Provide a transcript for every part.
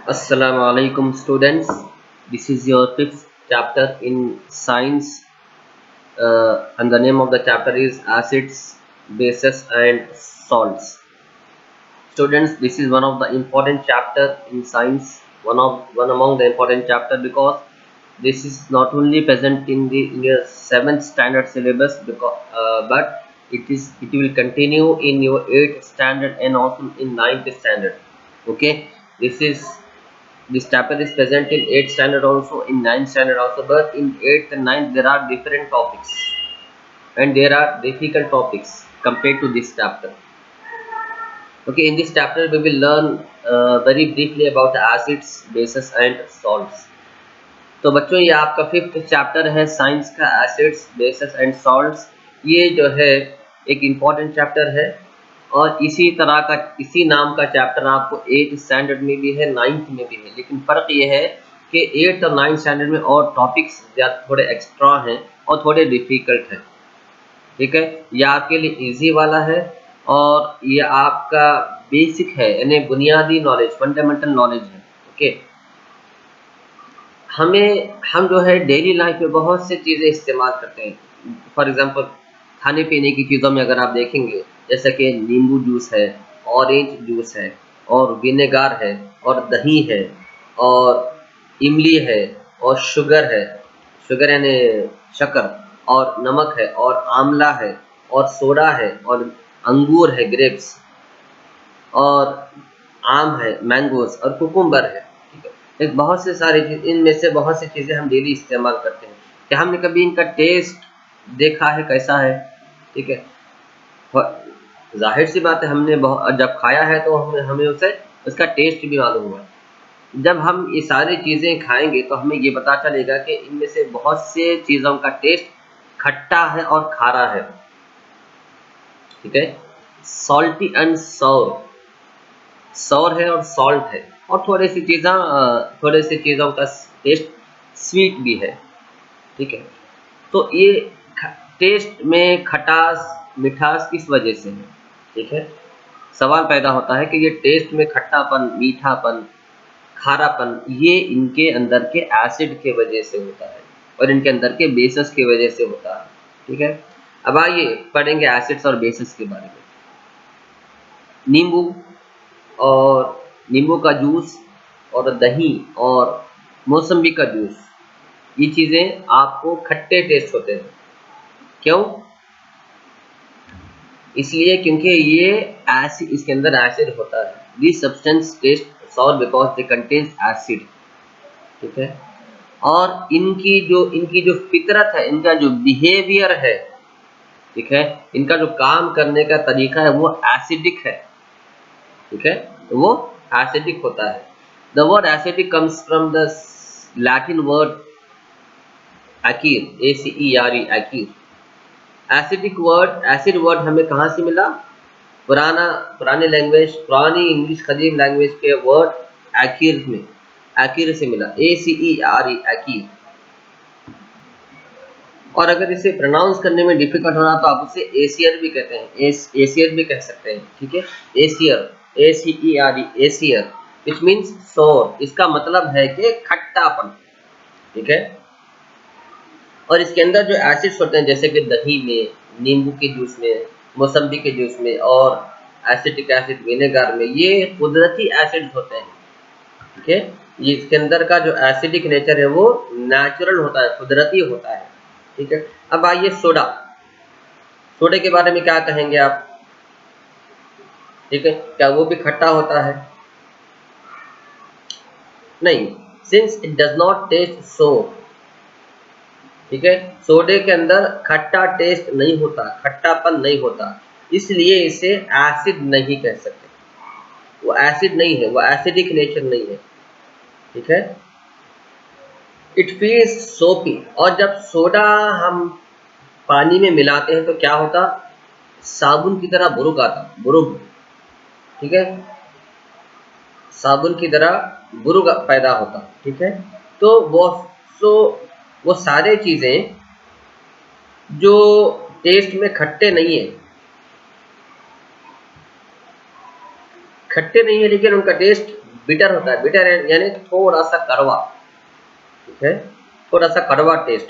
Assalamu alaikum students. This is your fifth chapter in science, and the name of the chapter is acids, bases, and salts. Students, this is one of the important chapter in science. One among the important chapter because this is not only present in your seventh standard syllabus, but it will continue in your eighth standard and also in ninth standard. Okay, this chapter is present in 8th standard also, in ninth standard also, but in 8th and ninth there are different topics and there are difficult topics compared to this chapter. Okay, in this chapter we will learn very briefly about the acids, bases and salts. तो बच्चों ये आपका fifth chapter है science का, acids, bases and salts. ये जो है एक इम्पॉर्टेंट चैप्टर है और इसी तरह का इसी नाम का चैप्टर आपको एट्थ स्टैंडर्ड में भी है, नाइन्थ में भी है, लेकिन फ़र्क ये है कि एट्थ और नाइन्थ स्टैंडर्ड में और टॉपिक्स थोड़े एक्स्ट्रा हैं और थोड़े डिफ़िकल्ट हैं। ठीक है, ये आपके लिए इजी वाला है और ये आपका बेसिक है, यानी बुनियादी नॉलेज, फंडामेंटल नॉलेज है। ओके, हम जो है डेली लाइफ में बहुत से चीज़ें इस्तेमाल करते हैं। फॉर एग्जांपल खाने पीने की चीज़ों में अगर आप देखेंगे, जैसे कि नींबू जूस है, ऑरेंज जूस है और विनेगार है और दही है और इमली है और शुगर है, शुगर यानी शक्कर, और नमक है और आंवला है और सोडा है और अंगूर है, ग्रेप्स, और आम है, मैंगोज़, और कुकुम्बर है। ठीक है, एक बहुत से सारी चीज़, इनमें से बहुत सी चीज़ें हम डेली इस्तेमाल करते हैं। क्या हमने कभी इनका टेस्ट देखा है कैसा है? ठीक है, ज़ाहिर सी बात है, हमने जब खाया है तो हमें उसे उसका टेस्ट भी मालूम हुआ है। जब हम ये सारी चीज़ें खाएँगे तो हमें ये पता चलेगा कि इनमें से बहुत से चीज़ों का टेस्ट खट्टा है और खारा है। ठीक है, सॉल्टी एंड सॉर, सॉर है और सॉल्ट है, और थोड़े सी चीज़ों का टेस्ट स्वीट भी है। ठीक है, तो ये टेस्ट में खटास, मिठास किस वजह से है? ठीक है, सवाल पैदा होता है कि ये टेस्ट में खट्टापन, मीठापन, खारापन, ये इनके अंदर के एसिड के वजह से होता है और इनके अंदर के बेसिस की वजह से होता है। ठीक है, अब आइए पढ़ेंगे एसिड्स और बेसिस के बारे में। नींबू और नींबू का जूस और दही और मौसम्बी का जूस, ये चीज़ें आपको खट्टे टेस्ट होते हैं। क्यों? इसलिए क्योंकि ये एसिड, इसके अंदर एसिड होता है। This substance taste sour because they contains acid. ठीक है, और इनकी जो फितरत है, इनका जो बिहेवियर है, ठीक है, इनका जो काम करने का तरीका है वो एसिडिक है। ठीक है, तो वो एसिडिक होता है। The word acidic comes from the Latin word acer, ACERE, acer. Acidic word, acid word हमें कहाँ से मिला? पुराने लैंग्वेज, पुरानी इंग्लिश कदीम लैंग्वेज के वर्ड एक्र में, एक्र से मिला, ACERE, एक्र। और अगर इसे प्रोनाउंस करने में डिफिकल्ट हो रहा तो आप उसे एसियर भी कहते हैं, एसियर भी कह सकते हैं। ठीक है, easier, ACERE, easier, which means सोर। इसका मतलब है कि खट्टापन। ठीक है, और इसके अंदर जो एसिड्स होते हैं, जैसे कि दही में, नींबू के जूस में, मौसम्बी के जूस में और एसिटिक एसिड विनेगर में, ये कुदरती एसिड्स होते हैं। ठीक है, ये इसके अंदर का जो एसिडिक नेचर है वो नेचुरल होता है, कुदरती होता है। ठीक है, अब आइए सोडा, सोडे के बारे में क्या कहेंगे आप? ठीक है, क्या वो भी खट्टा होता है? नहीं, since it does not taste sour. ठीक है, सोडे के अंदर खट्टा टेस्ट नहीं होता, खट्टापन नहीं होता, इसलिए इसे एसिड नहीं कह सकते। वो एसिड नहीं है, वो एसिडिक नेचर नहीं है। ठीक है, इट फील्स सोपी, और जब सोडा हम पानी में मिलाते हैं तो क्या होता? साबुन की तरह बुरुक आता, बुरुक। ठीक है, साबुन की तरह बुरुक पैदा होता। ठीक है, तो वो सारे चीज़ें जो टेस्ट में खट्टे नहीं है लेकिन उनका टेस्ट बिटर होता है, बिटर यानी थोड़ा सा कड़वा, ठीक है, थोड़ा सा कड़वा टेस्ट।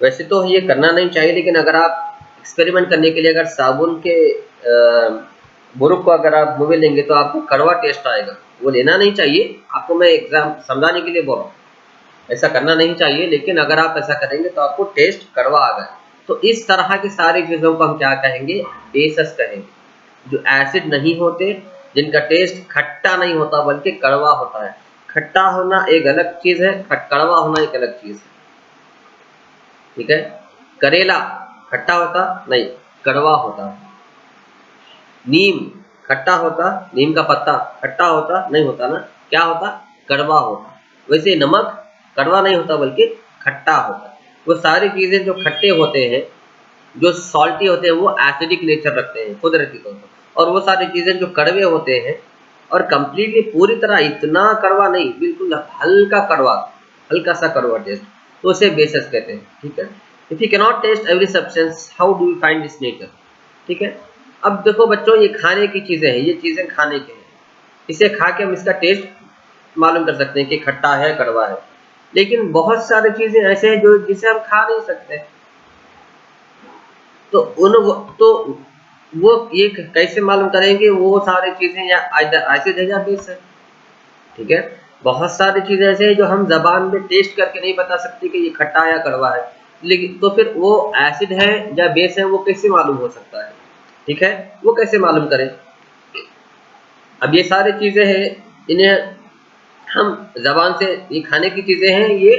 वैसे तो ये करना नहीं चाहिए, लेकिन अगर आप एक्सपेरिमेंट करने के लिए अगर साबुन के बुरुक को अगर आप मुँह में लेंगे तो आपको कड़वा टेस्ट आएगा, वो लेना नहीं चाहिए। आपको मैं एग्जाम समझाने के लिए बोल रहा हूँ, ऐसा करना नहीं चाहिए, लेकिन अगर आप ऐसा करेंगे तो आपको टेस्ट कड़वा आ गया। तो इस तरह की सारी चीज़ों को हम क्या कहेंगे, बेसेस कहेंगे, जो एसिड नहीं होते, जिनका टेस्ट खट्टा नहीं होता बल्कि कड़वा होता है। खट्टा होना एक अलग चीज़ है, कड़वा होना एक अलग चीज़ है, ठीक है। करेला खट्टा होता नहीं, कड़वा होता है। नीम खट्टा होता, नीम का पत्ता खट्टा होता नहीं होता ना, क्या होता, कड़वा होता। वैसे नमक कड़वा नहीं होता बल्कि खट्टा होता। वो सारी चीज़ें जो खट्टे होते हैं, जो सॉल्टी होते हैं, वो एसिडिक नेचर रखते हैं कुदरती तौर पर, और वो सारी चीज़ें जो कड़वे होते हैं और कंप्लीटली पूरी तरह इतना कड़वा नहीं, बिल्कुल हल्का कड़वा, हल्का सा कड़वा टेस्ट, तो उसे बेसेस कहते हैं, ठीक है। If you cannot taste every substance, how do you find this nature, ठीक है। अब देखो बच्चों, ये खाने की चीज़ें हैं, ये चीज़ें खाने के हैं, इसे खा के हम इसका टेस्ट मालूम कर सकते हैं कि खट्टा है, कड़वा है। लेकिन बहुत सारी चीज़ें ऐसे हैं जो जिसे हम खा नहीं सकते, तो वो ये कैसे मालूम करेंगे वो सारी चीज़ें या एसिड है या बेस है, ठीक है। बहुत सारी चीज़ें ऐसे हैं जो हम ज़बान में टेस्ट करके नहीं बता सकते कि ये खट्टा या कड़वा है, लेकिन तो फिर वो एसिड है या बेस है वो कैसे मालूम हो सकता है, ठीक है, वो कैसे मालूम करें। अब ये सारी चीज़ें हैं, इन्हें हम ज़बान से, ये खाने की चीज़ें हैं, ये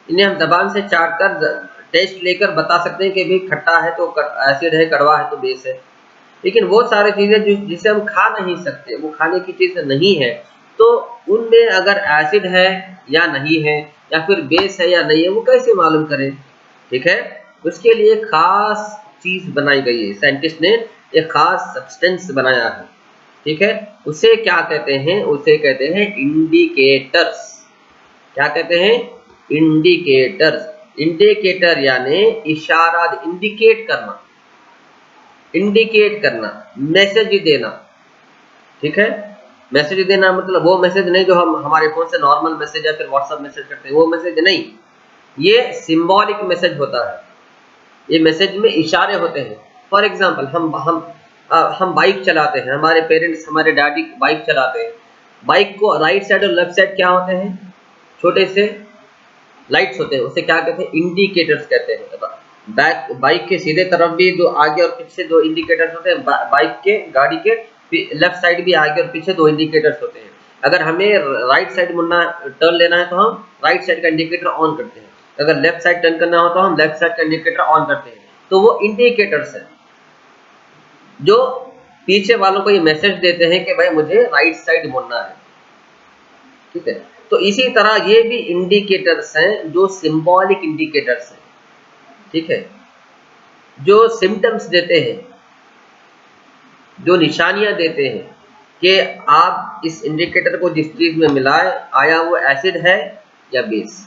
इन्हें हम ज़बान से चाट कर टेस्ट लेकर बता सकते हैं कि भाई खट्टा है तो एसिड है, कड़वा है तो बेस है। लेकिन वो सारी चीज़ें जिसे हम खा नहीं सकते, वो खाने की चीज़ नहीं है, तो उनमें अगर एसिड है या नहीं है, या फिर बेस है या नहीं है, वो कैसे मालूम करें, ठीक है। उसके लिए खास चीज़ बनाई गई है, साइंटिस्ट ने एक खास सब्सटेंस बनाया है, ठीक है। उसे क्या कहते हैं, उसे कहते हैं इंडिकेटर्स। क्या कहते हैं, इंडिकेटर्स। इंडिकेटर यानी इशारा, इंडिकेट करना, इंडिकेट करना, मैसेज देना, ठीक है। मैसेज देना मतलब वो मैसेज नहीं जो हम हमारे फोन से नॉर्मल मैसेज या फिर व्हाट्सएप मैसेज करते हैं, वो मैसेज नहीं, ये सिंबॉलिक मैसेज होता है। ये मैसेज में इशारे होते हैं। फॉर एग्जाम्पल हम बाइक चलाते हैं, हमारे पेरेंट्स, हमारे डैडी बाइक चलाते हैं, बाइक को राइट साइड और लेफ्ट साइड क्या होते हैं, छोटे से लाइट्स होते हैं, उसे क्या कहते हैं, इंडिकेटर्स कहते हैं। बाइक के सीधे तरफ भी दो, आगे और पीछे दो इंडिकेटर्स होते हैं, बाइक के, गाड़ी के लेफ्ट साइड भी आगे और पीछे दो इंडिकेटर्स होते हैं। अगर हमें राइट साइड मुड़ना, टर्न लेना है तो हम राइट साइड का इंडिकेटर ऑन करते हैं, अगर लेफ्ट साइड टर्न करना हो तो हम लेफ्ट साइड का इंडिकेटर ऑन करते हैं। तो वो इंडिकेटर्स हैं जो पीछे वालों को ये मैसेज देते हैं कि भाई मुझे राइट साइड मुड़ना है, ठीक है। तो इसी तरह ये भी इंडिकेटर्स हैं जो सिंबॉलिक इंडिकेटर्स हैं, ठीक है, जो सिम्टम्स देते हैं, जो निशानियां देते हैं कि आप इस इंडिकेटर को जिस चीज में मिलाएं, आया वो एसिड है या बेस।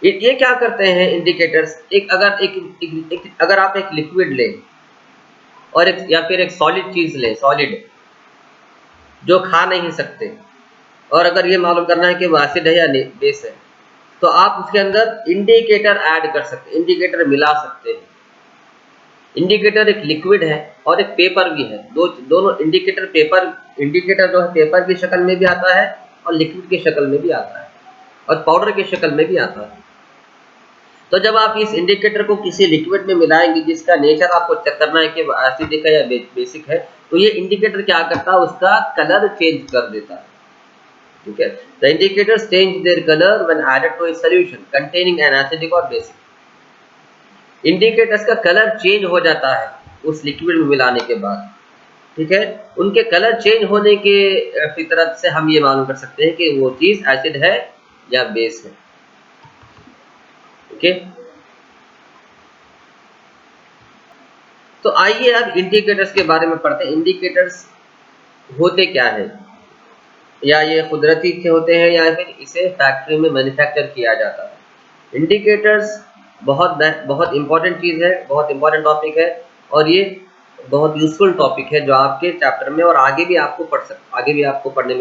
ये क्या करते हैं इंडिकेटर्स, अगर आप एक लिक्विड लें और या फिर एक सॉलिड चीज लें, सॉलिड जो खा नहीं सकते, और अगर ये मालूम करना है कि वो एसिड है या बेस है, तो आप उसके अंदर इंडिकेटर ऐड कर सकते हैं, इंडिकेटर मिला सकते हैं। इंडिकेटर एक लिक्विड है और एक पेपर भी है, दोनों इंडिकेटर, इंडिकेटर जो है पेपर की शक्ल में भी आता है और लिक्विड की शक्ल में भी आता है और पाउडर की शक्ल में भी आता है। तो जब आप इस इंडिकेटर को किसी लिक्विड में मिलाएंगे जिसका नेचर आपको चेक करना है कि वो एसिडिक है या बेसिक है, तो ये इंडिकेटर क्या करता है, उसका कलर चेंज कर देता है, ठीक है। The indicators change their colour when added to a solution containing an acidic or basic. Indicators का कलर चेंज हो जाता है उस लिक्विड में मिलाने के बाद, ठीक है। उनके कलर चेंज होने के फितरत से हम ये मालूम कर सकते हैं कि वो चीज एसिड है या बेस है, ओके। तो आइए अब इंडिकेटर्स के बारे में पढ़ते हैं। इंडिकेटर्स होते क्या है, या ये कुदरती के होते हैं या फिर इसे फैक्ट्री में मैन्युफैक्चर किया जाता है। इंडिकेटर्स बहुत बहुत इंपॉर्टेंट चीज़ है, बहुत इंपॉर्टेंट टॉपिक है, और ये बहुत यूजफुल टॉपिक है जो आपके चैप्टर में और आगे भी आपको पढ़ने में